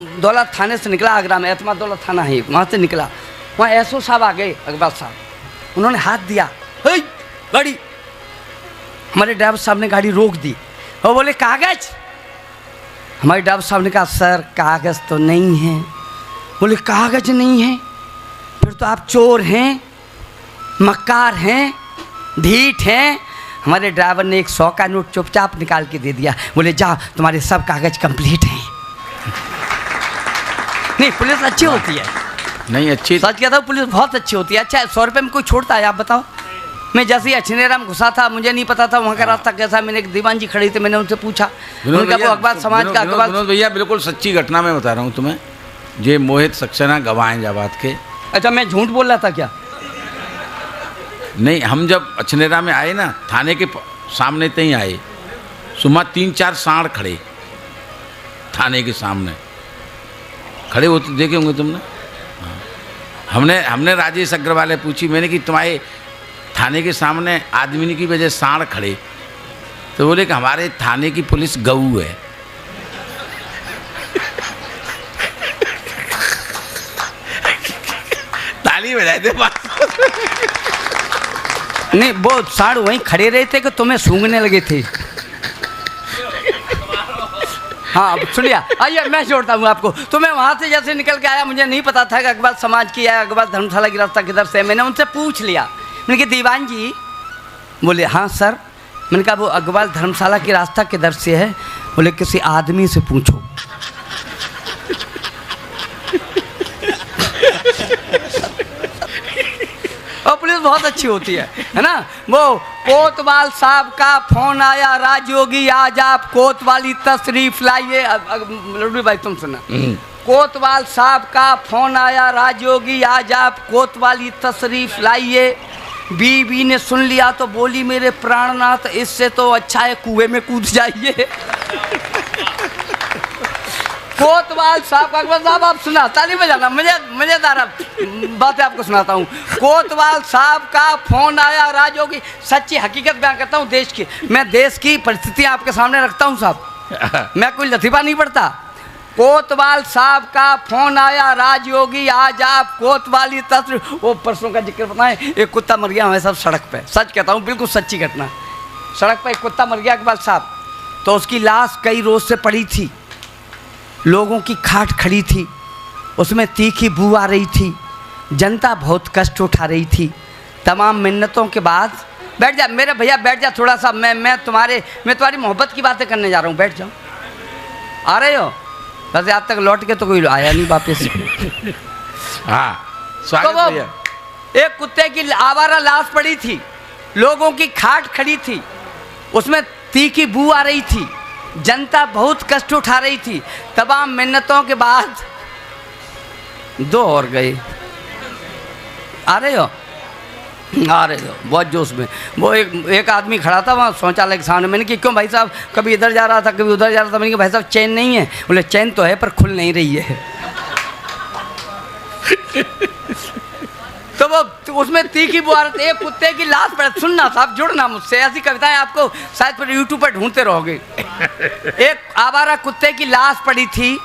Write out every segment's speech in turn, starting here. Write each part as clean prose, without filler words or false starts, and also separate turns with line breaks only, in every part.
दौलत थाने से निकला, आगरा में एतमाद दौलत थाना है, वहाँ से निकला। वहाँ एसओ साहब आ गए, अकबर साहब, उन्होंने हाथ दिया, गाड़ी, हमारे ड्राइवर साहब ने गाड़ी रोक दी और बोले कागज। हमारे ड्राइवर साहब ने कहा सर कागज तो नहीं है। बोले कागज नहीं है, फिर तो आप चोर हैं, मक्कार हैं, ढीठ हैं। हमारे ड्राइवर ने एक 100 का नोट चुपचाप निकाल के दे दिया। बोले जाओ तुम्हारे सब कागज कंप्लीट हैं। नहीं, पुलिस अच्छी होती है,
नहीं अच्छी,
सच कहता हूँ पुलिस बहुत अच्छी होती है। अच्छा 100 रुपये में कोई छोड़ता है आप बताओ? मैं जैसे ही अछनेरा में घुसा था, मुझे नहीं पता था वहाँ का रास्ता कैसा। मैंने एक दीवान जी खड़ी थी, मैंने उनसे पूछा, उन्होंने कहा वो अखबार समाज का अखबार।
विनोद भैया बिल्कुल सच्ची घटना मैं बता रहा हूँ तुम्हें, ये मोहित सक्सेना गवाह हैं जाबाद के।
अच्छा मैं झूठ बोल रहा था क्या?
नहीं, हम जब अछनेरा में आए ना, थाने के सामने तहीं आए, सुबह 3-4 सांड खड़े थाने के सामने खड़े होते देखे होंगे तुमने। हमने राजेश अग्रवाल से पूछी, मैंने कि तुम्हारे थाने के सामने आदमी की वजह सांड खड़े, तो बोले कि हमारे थाने की पुलिस गऊ है। ताली बजाए थे
नहीं, वो सांड वहीं खड़े रहे थे कि तुम्हें सूंघने लगे थे। हाँ सुनिए, आइए मैं जोड़ता हूँ आपको। तो मैं वहाँ से जैसे निकल के आया, मुझे नहीं पता था कि अकबर समाज की है, अकबर धर्मशाला की रास्ता किधर से। मैंने उनसे पूछ लिया, मैंने कहा दीवान जी, बोले हाँ सर। मैंने कहा वो अकबर धर्मशाला की रास्ता किधर से है? बोले किसी आदमी से पूछो। और पुलिस बहुत अच्छी होती है ना। वो कोतवाल साहब का फोन आया, राजयोगी आज आप कोतवाली तशरीफ लाइए। लड्डू भाई तुम सुना, कोतवाल साहब का फोन आया, राजयोगी आज आप कोतवाली तशरीफ लाइए। बीवी ने सुन लिया तो बोली मेरे प्राणनाथ, इससे तो अच्छा है कुएं में कूद जाइए। कोतवाल साहब, अकबर साहब आप सुना, ताली बजाना, मजेदार बातें आपको सुनाता हूँ। कोतवाल साहब का फोन आया, राजयोगी, सच्ची हकीकत बयान करता हूँ देश की, मैं देश की परिस्थितियाँ आपके सामने रखता हूँ साहब, मैं कोई लतीफ़ा नहीं पढ़ता। कोतवाल साहब का फोन आया, राजयोगी आज आप कोतवाली तस्वीर। वो परसों का जिक्र बताएं, एक कुत्ता मर गया हमारे साहब सड़क पे, सच कहता हूँ बिल्कुल सच्ची घटना। सड़क पे एक कुत्ता मर गया अकबर साहब, तो उसकी लाश कई रोज से पड़ी थी, लोगों की खाट खड़ी थी, उसमें तीखी बू आ रही थी, जनता बहुत कष्ट उठा रही थी। तमाम मिन्नतों के बाद, बैठ जा मेरे भैया बैठ जा थोड़ा सा, मैं तुम्हारी मोहब्बत की बातें करने जा रहा हूँ, बैठ जाओ। आ रहे हो? वैसे आज तक लौट के तो कोई आया नहीं वापस।
हाँ,
तो वो एक कुत्ते की आवारा लाश पड़ी थी, लोगों की खाट खड़ी थी, उसमें तीखी बू आ रही थी, जनता बहुत कष्ट उठा रही थी। तमाम मिन्नतों के बाद 2 और गए। आ रहे हो? बहुत जोश में। वो एक आदमी खड़ा था वहाँ शौचालय के सामने। मैंने कि क्यों भाई साहब, कभी इधर जा रहा था कभी उधर जा रहा था। मैंने कहा भाई साहब चैन नहीं है? बोले चैन तो है पर खुल नहीं रही है। तो वो उसमें तीखी बुआर, एक कुत्ते की लाश पड़ा। सुनना साहब, जुड़ना मुझसे, ऐसी कविताएं आपको शायद पर यूट्यूब पर ढूंढते रहोगे। एक आवारा कुत्ते की लाश पड़ी थी,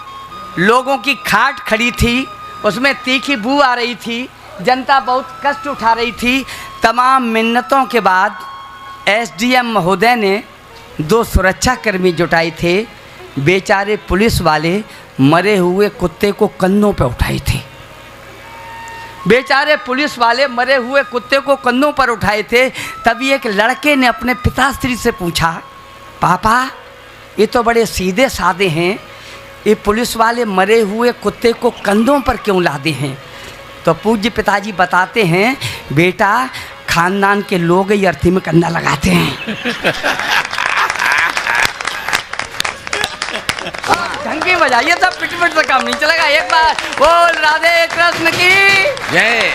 लोगों की खाट खड़ी थी, उसमें तीखी बू आ रही थी, जनता बहुत कष्ट उठा रही थी। तमाम मिन्नतों के बाद एसडीएम महोदय ने 2 सुरक्षाकर्मी जुटाए थे। बेचारे पुलिस वाले मरे हुए कुत्ते को कंधों पर उठाए थे। बेचारे पुलिस वाले मरे हुए कुत्ते को कंधों पर उठाए थे। तभी एक लड़के ने अपने पिताश्री से पूछा, पापा ये तो बड़े सीधे साधे हैं, ये पुलिस वाले मरे हुए कुत्ते को कंधों पर क्यों लादे हैं? तो पूज्य पिताजी बताते हैं, बेटा खानदान के लोग ही अर्थी में कंधा लगाते हैं। ढंग की बजाइए, सब पिट से काम नहीं चलेगा। एक बार बोल राधे कृष्ण की जय।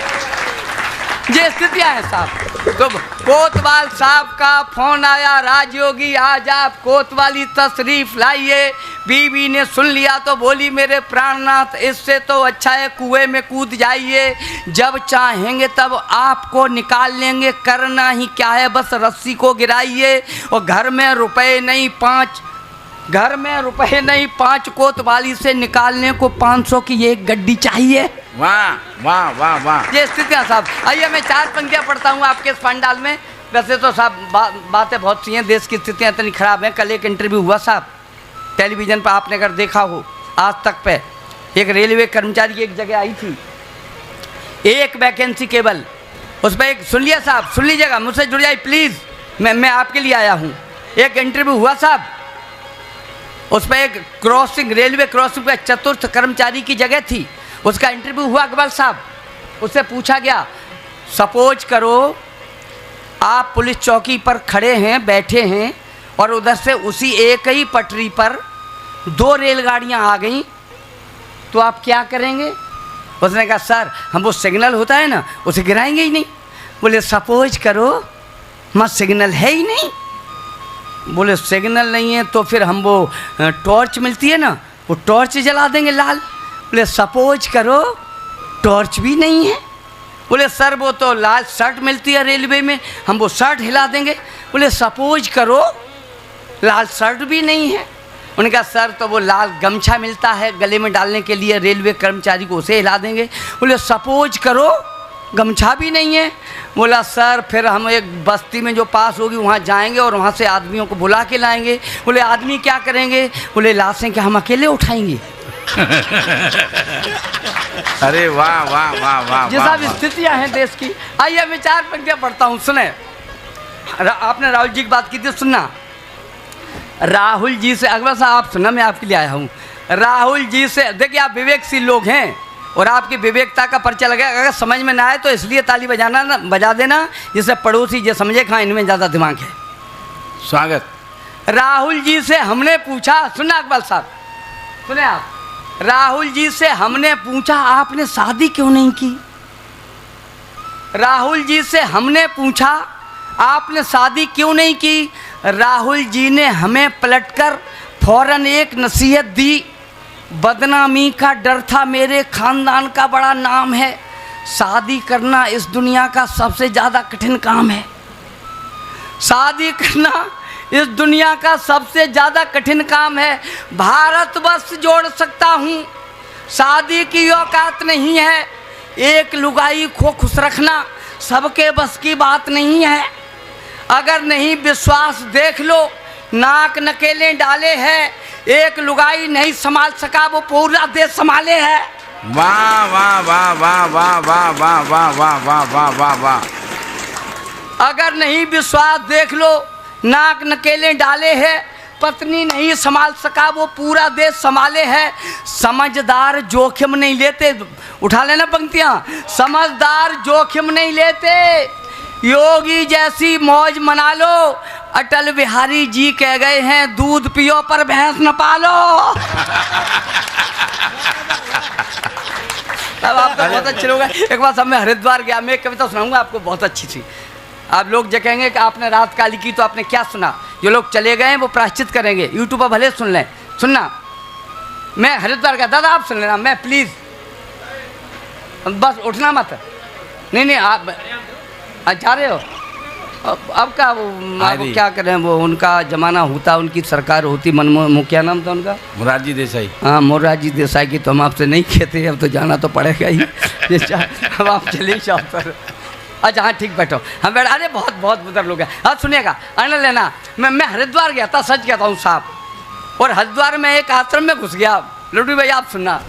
ये स्थितियाँ हैं साहब। तो कोतवाल साहब का फोन आया, राजयोगी आज आप कोतवाली तशरीफ लाइए। बीवी ने सुन लिया तो बोली मेरे प्राणनाथ, इससे तो अच्छा है कुएं में कूद जाइए। जब चाहेंगे तब आपको निकाल लेंगे, करना ही क्या है बस रस्सी को गिराइए। और घर में रुपए नहीं, घर में रुपए नहीं, 5 कोतवाली से निकालने को 500 की एक गड्डी चाहिए।
वाह वाह वाह वाह।
ये स्थितियाँ साहब। आइए मैं 4 पंक्तियाँ पढ़ता हूँ आपके इस पंडाल में। वैसे तो साहब बातें बहुत सी हैं, देश की स्थितियाँ इतनी ख़राब हैं। कल एक इंटरव्यू हुआ साहब टेलीविज़न पर, आपने अगर देखा हो आज तक पे, एक रेलवे कर्मचारी की एक जगह आई थी, एक वैकेंसी केवल, उस पर एक, सुन लिया साहब, सुन लीजिएगा, मुझसे जुड़ जाइए प्लीज़, मैं आपके लिए आया हूँ। एक इंटरव्यू हुआ साहब, उस पर एक क्रॉसिंग, रेलवे क्रॉसिंग पर चतुर्थ कर्मचारी की जगह थी, उसका इंटरव्यू हुआ अकबर साहब। उससे पूछा गया, सपोज करो आप पुलिस चौकी पर खड़े हैं, बैठे हैं, और उधर से उसी एक ही पटरी पर 2 रेलगाड़ियां आ गईं, तो आप क्या करेंगे? उसने कहा सर हम वो सिग्नल होता है ना, उसे गिराएंगे ही नहीं। बोले सपोज करो मत, सिग्नल है ही नहीं। बोले सिग्नल नहीं है तो फिर हम वो टॉर्च मिलती है ना, वो टॉर्च जला देंगे लाल। बोले सपोज करो टॉर्च भी नहीं है। बोले सर वो तो लाल शर्ट मिलती है रेलवे में, हम वो शर्ट हिला देंगे। बोले सपोज करो लाल शर्ट भी नहीं है। उन्होंने कहा सर तो वो लाल गमछा मिलता है गले में डालने के लिए रेलवे कर्मचारी को, उसे हिला देंगे। बोले सपोज करो गमछा भी नहीं है। बोला सर फिर हम एक बस्ती में जो पास होगी वहाँ जाएंगे और वहाँ से आदमियों को बुला के लाएंगे। बोले आदमी क्या करेंगे? बोले लाशें क्या हम अकेले उठाएंगे?
अरे वाह वाह वाह वाह।
ये सब स्थितियाँ हैं देश की। आइए मैं 4 पंक्तियाँ पढ़ता हूँ, सुने। आपने राहुल जी की बात की थी, सुनना। राहुल जी से, अकबर साहब आप सुना, मैं आपके लिए आया हूँ। राहुल जी से, देखिए आप विवेकशील लोग हैं और आपकी विवेकता का पर्चा लगा, अगर समझ में ना आए तो इसलिए ताली बजा देना, जिससे पड़ोसी ये समझे हाँ इनमें ज़्यादा दिमाग है।
स्वागत।
राहुल जी से हमने पूछा, सुना अकबर साहब, सुने आप। राहुल जी से हमने पूछा आपने शादी क्यों नहीं की? राहुल जी से हमने पूछा आपने शादी क्यों नहीं की? राहुल जी ने हमें पलटकर फौरन एक नसीहत दी, बदनामी का डर था, मेरे खानदान का बड़ा नाम है, शादी करना इस दुनिया का सबसे ज़्यादा कठिन काम है। शादी करना इस दुनिया का सबसे ज़्यादा कठिन काम है। भारतवर्ष जोड़ सकता हूँ, शादी की औकात नहीं है। एक लुगाई को खुश रखना सबके बस की बात नहीं है। अगर नहीं विश्वास देख लो, नाक नकेले डाले हैं, एक लुगाई नहीं संभाल सका वो पूरा देश संभाले है।
वाह वाह वाह वाह वाह वाह वाह वाह वाह वाह वाह वाह वाह।
अगर नहीं विश्वास देख लो, नाक नकेले डाले हैं, पत्नी नहीं संभाल सका वो पूरा देश संभाले है। समझदार जोखिम नहीं लेते, उठा लेना पंक्तियाँ, समझदार जोखिम नहीं लेते, योगी जैसी मौज मना लो। अटल बिहारी जी कह गए हैं दूध पियो पर भैंस न पालो। अब आपको बहुत अच्छे लोग हैं। एक बार सब मैं हरिद्वार गया, मैं एक कविता सुनाऊंगा आपको बहुत अच्छी सी। आप लोग जो कहेंगे कि आपने रात काली की तो आपने क्या सुना, जो लोग चले गए हैं वो प्रायश्चित करेंगे, यूट्यूब पर भले सुन लें। सुनना, मैं हरिद्वार गया, दादा आप सुन लेना, मैं प्लीज़, बस उठना मत। नहीं आप जा रहे हो, अब क्या वो क्या करें, वो उनका जमाना होता, उनकी सरकार होती, मनमोहन, क्या नाम था उनका,
मोरारजी देसाई।
हाँ मोरारजी देसाई की तो हम आपसे नहीं कहते, अब तो जाना तो पड़ेगा ही। अब आप चलिए शॉप पर। अच्छा हाँ ठीक, बैठो, हम बैठ। अरे बहुत बहुत बुजुर्ग लोग हैं। हाँ सुनिएगा, आनंद लेना। मैं हरिद्वार गया था, सच कहता हूँ साहब, और हरिद्वार में एक आश्रम में घुस गया। लड्डू भाई आप सुनना,